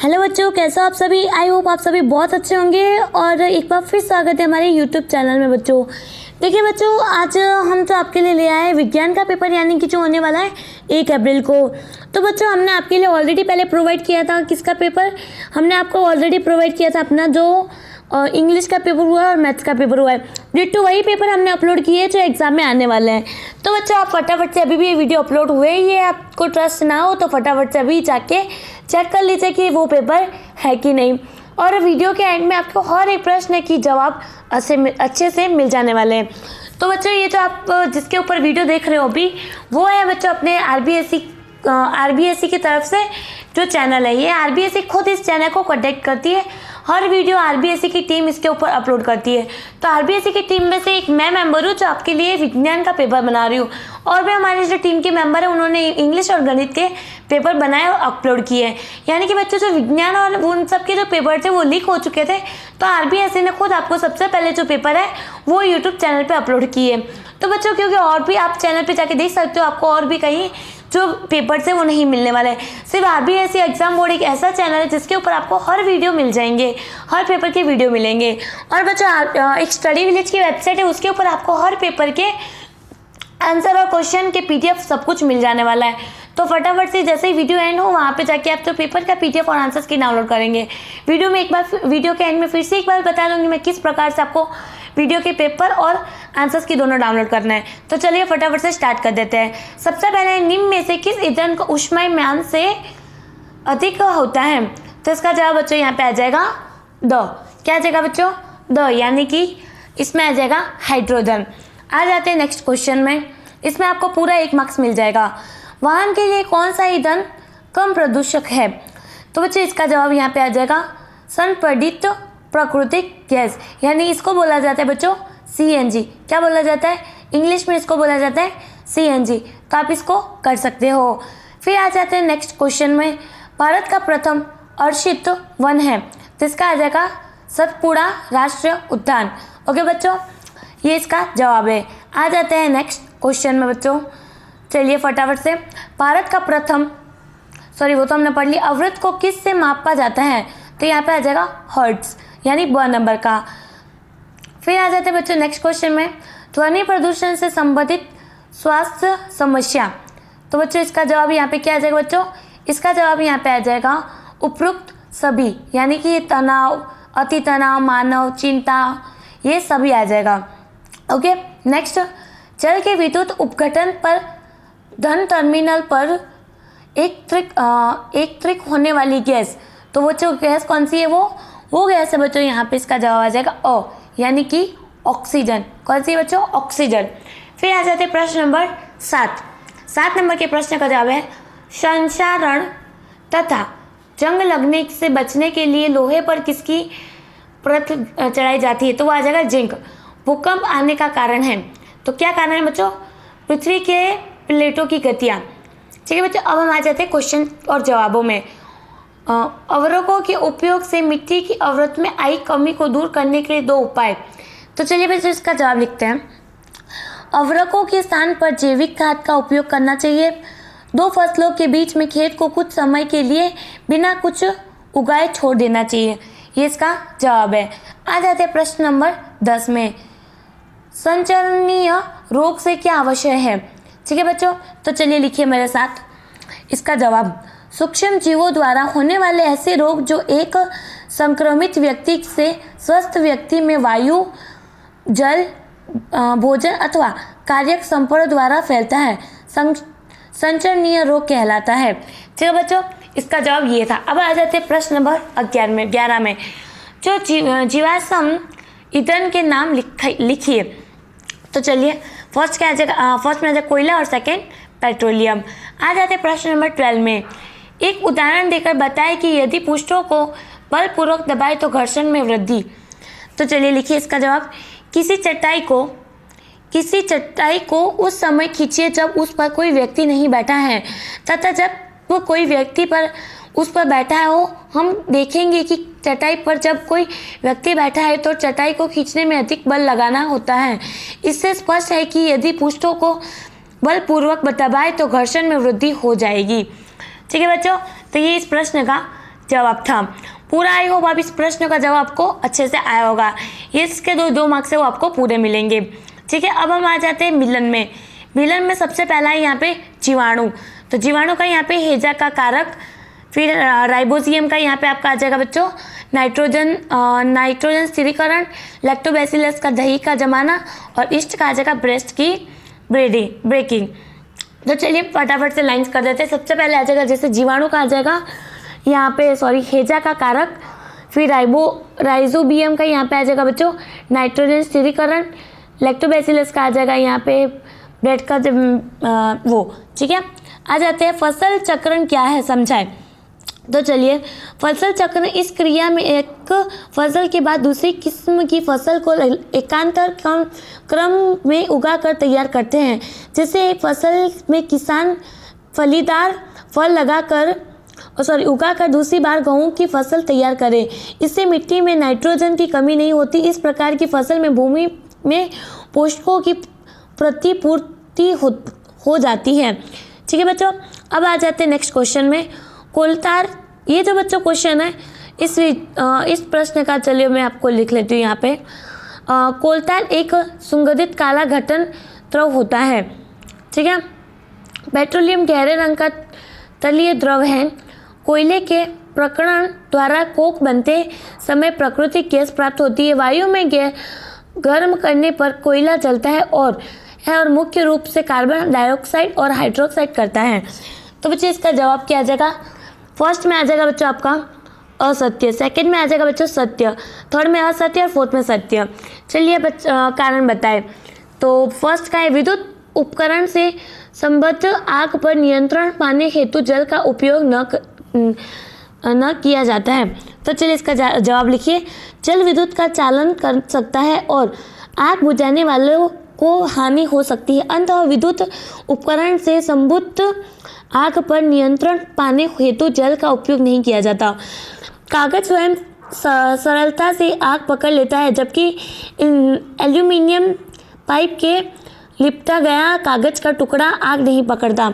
Hello बच्चों, कैसे हो आप सभी। आई होप आप सभी बहुत अच्छे होंगे और एक बार फिर स्वागत है हमारे यूट्यूब चैनल में। बच्चों देखिए बच्चों, आज हम तो आपके लिए ले आए हैं विज्ञान का पेपर, यानी कि जो होने वाला है 1 अप्रैल को। तो बच्चों हमने आपके लिए ऑलरेडी पहले प्रोवाइड किया था किसका पेपर, हमने आपको ऑलरेडी प्रोवाइड किया था अपना जो इंग्लिश का पेपर हुआ है और मैथ्स का पेपर हुआ है। डिट्टो वही पेपर हमने अपलोड किए जो एग्जाम में आने वाले हैं। तो बच्चों आप फटाफट से, अभी भी ये वीडियो अपलोड हुए ही है, आपको ट्रस्ट ना हो तो फटाफट से अभी जाके चेक कर लीजिए कि वो पेपर है कि नहीं। और वीडियो के एंड में आपको हर एक प्रश्न की जवाब अच्छे से मिल जाने वाले हैं। तो बच्चों ये जो आप जिसके ऊपर वीडियो देख रहे हो अभी, वो है बच्चों अपने आरबीएसई की तरफ से जो चैनल है। ये आरबीएसई खुद इस चैनल को कॉन्टेक्ट करती है, हर वीडियो आरबीएसई की टीम इसके ऊपर अपलोड करती है। तो आरबीएसई की टीम में से एक मैं मेंबर हूँ जो आपके लिए विज्ञान का पेपर बना रही हूँ, और भी हमारी जो टीम के मेंबर है उन्होंने इंग्लिश और गणित के पेपर बनाए और अपलोड किए हैं। यानी कि बच्चों जो विज्ञान और उन सब के जो पेपर थे वो लीक हो चुके थे, तो आरबीएसई ने खुद आपको सबसे पहले जो पेपर है वो यूट्यूब चैनल पर अपलोड किए। तो बच्चों क्योंकि और भी आप चैनल पर जाके देख सकते हो, आपको और भी कहीं जो पेपर्स है वो नहीं मिलने वाला है। सिर्फ आरबीएसई एग्जाम बोर्ड एक ऐसा चैनल है जिसके ऊपर आपको हर वीडियो मिल जाएंगे, हर पेपर के वीडियो मिलेंगे। और बच्चों एक स्टडी विलेज की वेबसाइट है, उसके ऊपर आपको हर पेपर के आंसर और क्वेश्चन के पीडीएफ सब कुछ मिल जाने वाला है। तो फटाफट से जैसे ही वीडियो एंड हो वहाँ पे जाके आप तो पेपर का पीडीएफ और आंसर्स की डाउनलोड करेंगे। वीडियो के एंड में फिर से एक बार बता दूंगी मैं किस प्रकार से आपको वीडियो के पेपर और आंसर्स की दोनों डाउनलोड करना है। तो चलिए फटाफट से स्टार्ट कर देते हैं। सबसे पहले निम्न में से किस ईंधन का ऊष्मायन से अधिक होता है? तो इसका जवाब बच्चों यहाँ पे आ जाएगा द। क्या आ जाएगा बच्चों? द, यानी कि इसमें आ जाएगा हाइड्रोजन। आ जाते हैं नेक्स्ट क्वेश्चन में, इसमें आपको पूरा 1 मार्क्स मिल जाएगा। वाहन के लिए कौन सा ईंधन कम प्रदूषक है? तो बच्चों इसका जवाब यहाँ पे आ जाएगा संपीड़ित प्राकृतिक गैस, यानी इसको बोला जाता है बच्चों सीएनजी। क्या बोला जाता है? इंग्लिश में इसको बोला जाता है सीएनजी। तो आप इसको कर सकते हो। फिर आ जाते हैं नेक्स्ट क्वेश्चन में, भारत का प्रथम आरक्षित वन है, तो इसका आ जाएगा सतपुड़ा राष्ट्रीय उद्यान। ओके बच्चों, ये इसका जवाब है। आ जाते हैं नेक्स्ट क्वेश्चन में बच्चों, चलिए फटाफट से। भारत का प्रथम, वो तो हमने पढ़ लिया, अवरोध को किस से मापा जाता है? तो यहाँ पे आ जाएगा हर्ट्ज, यानी ब नंबर का। फिर आ जाते हैं बच्चों नेक्स्ट क्वेश्चन में, ध्वनि प्रदूषण से संबंधित स्वास्थ्य समस्या। तो बच्चों इसका जवाब यहाँ पे क्या आ जाएगा बच्चों? इसका जवाब यहाँ पे आ जाएगा उपरोक्त सभी, यानी कि तनाव, अति तनाव, मानव चिंता, ये सभी आ जाएगा। ओके नेक्स्ट, जल के विद्युत उपघटन पर धन टर्मिनल पर एक त्रिक होने वाली गैस, तो बच्चों गैस कौन सी है? वो गैस है बच्चों यहाँ पे इसका जवाब आ जाएगा अ, यानी कि ऑक्सीजन। कौन सी बच्चों? ऑक्सीजन। फिर आ जाते हैं प्रश्न नंबर 7 नंबर के प्रश्न का जवाब है संचारण तथा जंग लगने से बचने के लिए लोहे पर किसकी परत चढ़ाई जाती है? तो वो आ जाएगा जिंक। भूकंप आने का कारण है, तो क्या कारण है बच्चों? पृथ्वी के प्लेटों की गतियाँ। ठीक है बच्चों, अब हम आ जाते हैं क्वेश्चन और जवाबों में। अवरोधकों के उपयोग से मिट्टी की अवरोध में आई कमी को दूर करने के लिए 2 उपाय। तो चलिए बच्चों इसका जवाब लिखते हैं। अवरोधकों के स्थान पर जैविक खाद का उपयोग करना चाहिए। 2 फसलों के बीच में खेत को कुछ समय के लिए बिना कुछ उगाए छोड़ देना चाहिए। ये इसका जवाब है। आ जाते हैं प्रश्न नंबर 10 में, संचरणीय रोग से क्या आवश्यक है? ठीक है बच्चों, तो चलिए लिखिए मेरे साथ इसका जवाब। सूक्ष्म जीवों द्वारा होने वाले ऐसे रोग जो एक संक्रमित व्यक्ति से स्वस्थ व्यक्ति में वायु, जल, भोजन अथवा कार्यक संपर्क द्वारा फैलता है, संचरणीय रोग कहलाता है। ठीक है बच्चों, इसका जवाब ये था। अब आ जाते हैं प्रश्न नंबर 11 में, जो जीवाश्म ईंधन के नाम लिखिए। तो चलिए फर्स्ट क्या आ जाएगा? फर्स्ट में आ जाएगा कोयला और सेकेंड पेट्रोलियम। आ जाते हैं प्रश्न नंबर 12 में, एक उदाहरण देकर बताएं कि यदि पृष्ठों को बलपूर्वक दबाए तो घर्षण में वृद्धि। तो चलिए लिखिए इसका जवाब। किसी चटाई को उस समय खींचिए जब उस पर कोई व्यक्ति नहीं बैठा है, तथा जब वो कोई व्यक्ति पर उस पर बैठा हो। हम देखेंगे कि चटाई पर जब कोई व्यक्ति बैठा है तो चटाई को खींचने में अधिक बल लगाना होता है। इससे स्पष्ट है कि यदि पृष्ठों को बलपूर्वक दबाए तो घर्षण में वृद्धि हो जाएगी। ठीक है बच्चों, तो ये इस प्रश्न का जवाब था। पूरा आई होप आप इस प्रश्न का जवाब आपको अच्छे से आया होगा। ये इसके दो मार्क्स है वो आपको पूरे मिलेंगे। ठीक है, अब हम आ जाते हैं मिलन में। मिलन में सबसे पहला है यहाँ पे जीवाणु। तो जीवाणु का यहाँ पे हेजा का कारक, फिर राइबोजियम का यहाँ पे आपका आ जाएगा बच्चों नाइट्रोजन स्थिरीकरण, लैक्टोबैसिलस का दही का जमाना, और ईस्ट का आ जाएगा ब्रेस्ट की ब्रेकिंग। तो चलिए फटाफट से लाइंस कर देते हैं। सबसे पहले आ जाएगा जैसे जीवाणु का आ जाएगा यहाँ पे हेजा का कारक, फिर राइजोबियम का यहाँ पे आ जाएगा बच्चों नाइट्रोजन स्थिरीकरण, लैक्टोबैसिलस का आ जाएगा यहाँ पे ब्रेड का ठीक है। आ जाते हैं फसल चक्रण क्या है समझाएं। तो चलिए, फसल चक्र इस क्रिया में एक फसल के बाद दूसरी किस्म की फसल को एकांतर क्रम में उगाकर तैयार करते हैं। जैसे एक फसल में किसान फलीदार फल उगाकर दूसरी बार गेहूं की फसल तैयार करे। इससे मिट्टी में नाइट्रोजन की कमी नहीं होती। इस प्रकार की फसल में भूमि में पोषकों की प्रतिपूर्ति हो जाती है। ठीक है बच्चों, अब आ जाते हैं नेक्स्ट क्वेश्चन में। कोलतार, ये जो बच्चों क्वेश्चन है इस प्रश्न का चलिए मैं आपको लिख लेती हूँ यहाँ पे। कोलतार एक सुगंधित काला घटन द्रव होता है। ठीक है, पेट्रोलियम गहरे रंग का तलीय द्रव है। कोयले के प्रकरण द्वारा कोक बनते समय प्राकृतिक गैस प्राप्त होती है। वायु में गर्म करने पर कोयला जलता है और मुख्य रूप से कार्बन डाइऑक्साइड और हाइड्रोक्साइड करता है। तो बच्चे इसका जवाब क्या आ जाएगा? फर्स्ट में आ जाएगा बच्चों आपका असत्य, सेकंड में आ जाएगा बच्चों सत्य, थर्ड में असत्य और फोर्थ में सत्य। चलिए कारण बताएं। तो फर्स्ट का है विद्युत उपकरण से संबद्ध आग पर नियंत्रण पाने हेतु जल का उपयोग न किया जाता है। तो चलिए इसका जवाब लिखिए। जल विद्युत का चालन कर सकता है और आग बुझाने वालों को हानि हो सकती है। अंततः विद्युत उपकरण से संबद्ध आग पर नियंत्रण पाने हेतु जल का उपयोग नहीं किया जाता। कागज स्वयं सरलता से आग पकड़ लेता है, जबकि एल्यूमिनियम पाइप के लिपटा गया कागज का टुकड़ा आग नहीं पकड़ता।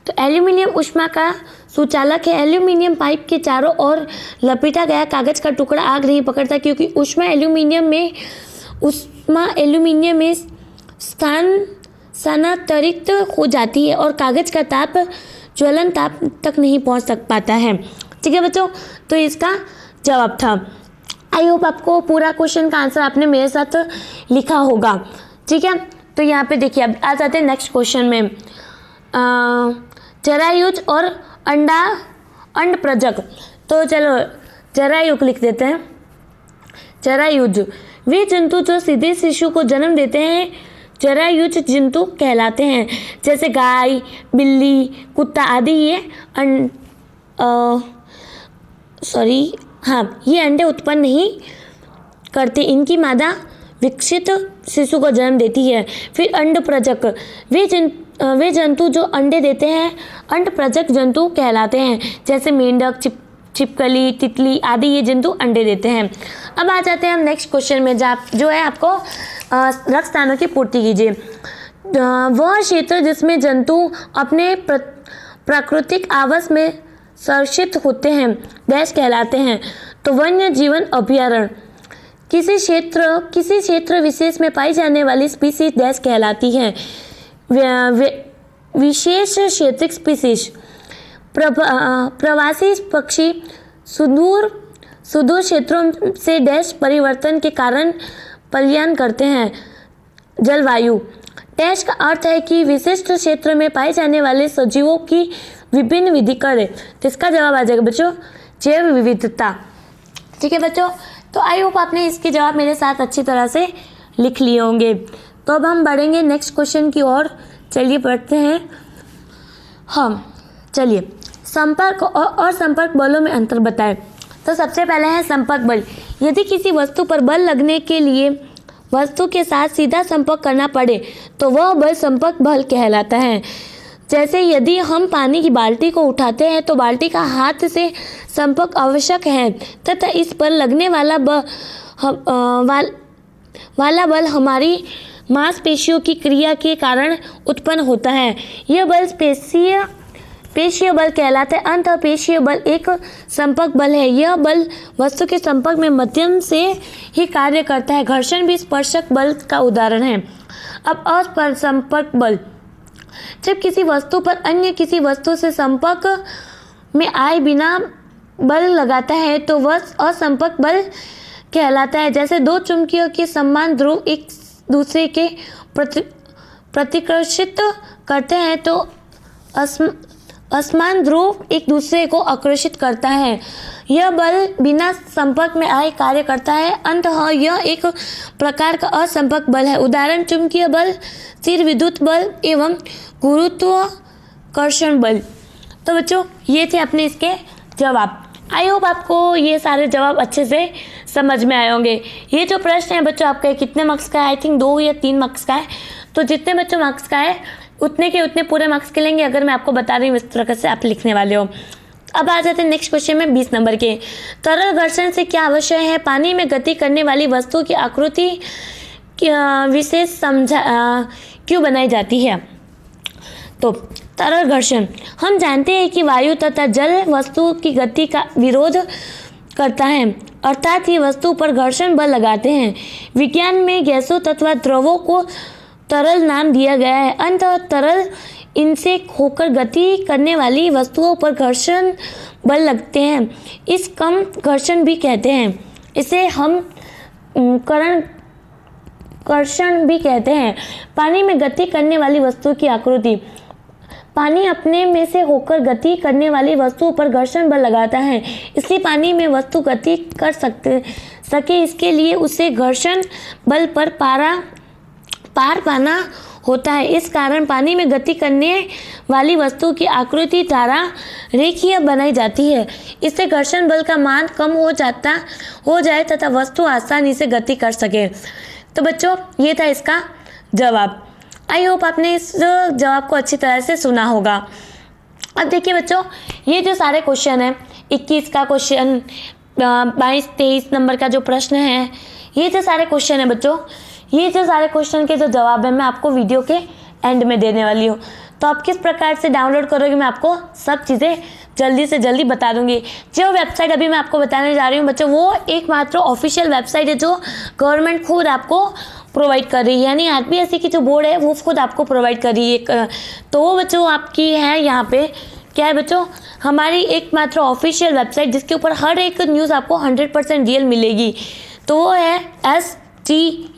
तो एल्यूमिनियम ऊष्मा का सुचालक है। एल्यूमिनियम पाइप के चारों ओर लपेटा गया कागज का टुकड़ा आग नहीं पकड़ता, क्योंकि ऊष्मा एल्यूमिनियम में स्थानांतरित हो जाती है और कागज का ताप ज्वलन ताप तक नहीं पहुंच पाता है। ठीक है बच्चों, तो इसका जवाब था। आई होप आपको पूरा क्वेश्चन का आंसर आपने मेरे साथ लिखा होगा। ठीक है, तो यहाँ पे देखिए अब आ जाते हैं नेक्स्ट क्वेश्चन में। जरायुज और अंडप्रजक। तो चलो जरायुज लिख देते हैं। जरायुज वे जंतु जो सीधे शिशु को जन्म देते हैं जरायुज जंतु कहलाते हैं। जैसे गाय, बिल्ली, कुत्ता आदि ये ये अंडे उत्पन्न नहीं करते। इनकी मादा विकसित शिशु को जन्म देती है। फिर अंडप्रजक वे जंतु जो अंडे देते हैं अंडप्रजक जंतु कहलाते हैं। जैसे मेंढक, छिपकली, तितली आदि ये जंतु अंडे देते हैं। अब आ जाते हैं हम नेक्स्ट क्वेश्चन में, जो है आपको रिक्त स्थानों की पूर्ति कीजिए। वह क्षेत्र जिसमें जंतु अपने प्राकृतिक आवास में संरक्षित होते हैं डैश कहलाते हैं। तो वन्य जीवन अभयारण्य किसी क्षेत्र विशेष में पाई जाने वाली स्पीसीज डैश कहलाती है। विशेष क्षेत्रीय स्पीसीज प्रवासी पक्षी सुदूर क्षेत्रों से डैश परिवर्तन के कारण पलायन करते हैं। जलवायु डैश का अर्थ है कि विशिष्ट क्षेत्र में पाए जाने वाले सजीवों की विभिन्न विधि करें। तो इसका जवाब आ जाएगा बच्चों जैव विविधता। ठीक है बच्चों, तो आई होप आपने इसके जवाब मेरे साथ अच्छी तरह से लिख लिए होंगे। तो अब हम बढ़ेंगे नेक्स्ट क्वेश्चन की ओर। चलिए पढ़ते हैं हम। चलिए संपर्क और संपर्क बलों में अंतर बताएं। तो सबसे पहले है संपर्क बल। यदि किसी वस्तु पर बल लगने के लिए वस्तु के साथ सीधा संपर्क करना पड़े तो वह बल संपर्क बल कहलाता है। जैसे यदि हम पानी की बाल्टी को उठाते हैं तो बाल्टी का हाथ से संपर्क आवश्यक है तथा इस पर लगने वाला बल हमारी मांसपेशियों की क्रिया के कारण उत्पन्न होता है। यह बल पेशीय बल कहलाता है। अंतः पेशीय बल एक संपर्क बल है। यह बल वस्तु के संपर्क में माध्यम से ही कार्य करता है। घर्षण भी स्पर्शक बल का उदाहरण है। अब असंपर्क बल, जब किसी वस्तु पर अन्य किसी वस्तु से संपर्क में आए बिना बल लगाता है तो वह असंपर्क बल कहलाता है। जैसे दो चुंबकीय के समान ध्रुव एक दूसरे के प्रतिकर्षित करते हैं तो असमान ध्रुव एक दूसरे को आकर्षित करता है। यह बल बिना संपर्क में आए कार्य करता है। अंततः यह एक प्रकार का असंपर्क बल है। उदाहरण चुंबकीय बल, स्थिर विद्युत बल एवं गुरुत्वाकर्षण बल। तो बच्चों ये थे अपने इसके जवाब। आई होप आपको ये सारे जवाब अच्छे से समझ में आए होंगे। ये जो प्रश्न है बच्चों आपका कितने मार्क्स का है? आई थिंक 2 या 3 मार्क्स का है। तो जितने बच्चों मार्क्स का है उतने के उतने पूरे मार्क्स के लेंगे अगर मैं आपको बता रही हूँ इस तरह से आप लिखने वाले हो। अब आ जाते हैं नेक्स्ट क्वेश्चन में 20 नंबर के। तरल घर्षण से क्या आवश्यक है? पानी में गति करने वाली वस्तु की आकृति विशेष क्यों बनाई जाती है? तो तरल घर्षण, हम जानते हैं कि वायु तथा जल वस्तु की गति का विरोध करता है, अर्थात ये वस्तु पर घर्षण बल लगाते हैं। विज्ञान में गैसों तथा द्रवों को तरल नाम दिया गया है। अंततः तरल इनसे होकर गति करने वाली वस्तुओं पर घर्षण बल लगते हैं। इस कम घर्षण भी कहते हैं। इसे हम कर्षण भी कहते हैं। पानी में गति करने वाली वस्तु की आकृति, पानी अपने में से होकर गति करने वाली वस्तुओं पर घर्षण बल लगाता है। इसलिए पानी में वस्तु गति कर सके इसके लिए उसे घर्षण बल पर पार पाना होता है। इस कारण पानी में गति करने वाली वस्तु की आकृति धारा रेखीय बनाई जाती है। इससे घर्षण बल का मान कम हो जाए तथा वस्तु आसानी से गति कर सके। तो बच्चों ये था इसका जवाब। आई होप आपने इस जवाब को अच्छी तरह से सुना होगा। अब देखिए बच्चों ये जो सारे क्वेश्चन हैं, 21 का क्वेश्चन, 22-23 नंबर का जो प्रश्न है, ये जो सारे क्वेश्चन है बच्चों, ये जो सारे क्वेश्चन के जो जवाब है मैं आपको वीडियो के एंड में देने वाली हूँ। तो आप किस प्रकार से डाउनलोड करोगे मैं आपको सब चीज़ें जल्दी से जल्दी बता दूंगी। जो वेबसाइट अभी मैं आपको बताने जा रही हूँ बच्चों, वो एकमात्र ऑफिशियल वेबसाइट है जो गवर्नमेंट खुद आपको प्रोवाइड कर रही है, यानी आरपीएससी की जो बोर्ड है वो खुद आपको प्रोवाइड कर रही है। तो वो बच्चों आपकी है यहाँ पे क्या है बच्चों, हमारी एकमात्र ऑफिशियल वेबसाइट जिसके ऊपर हर एक न्यूज़ आपको 100% रियल मिलेगी। तो वो है STUDYVILLAGE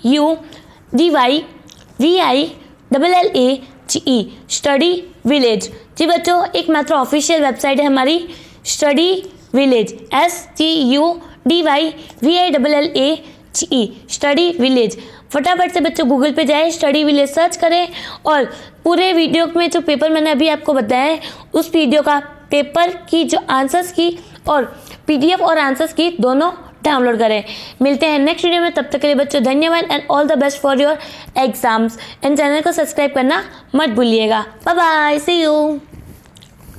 स्टडी विलेज। जी बच्चों एकमात्र ऑफिशियल वेबसाइट है हमारी study village, STUDYVILLAGE study village. फटाफट से बच्चों गूगल पे जाए, स्टडी विलेज सर्च करें और पूरे वीडियो में जो पेपर मैंने अभी आपको बताया है उस वीडियो का पेपर की जो आंसर्स की और PDF और आंसर्स की दोनों डाउनलोड करें। मिलते हैं नेक्स्ट वीडियो में, तब तक के लिए बच्चों धन्यवाद and all the best for your exams. And channel को सब्सक्राइब करना मत भूलिएगा। Bye bye, see you.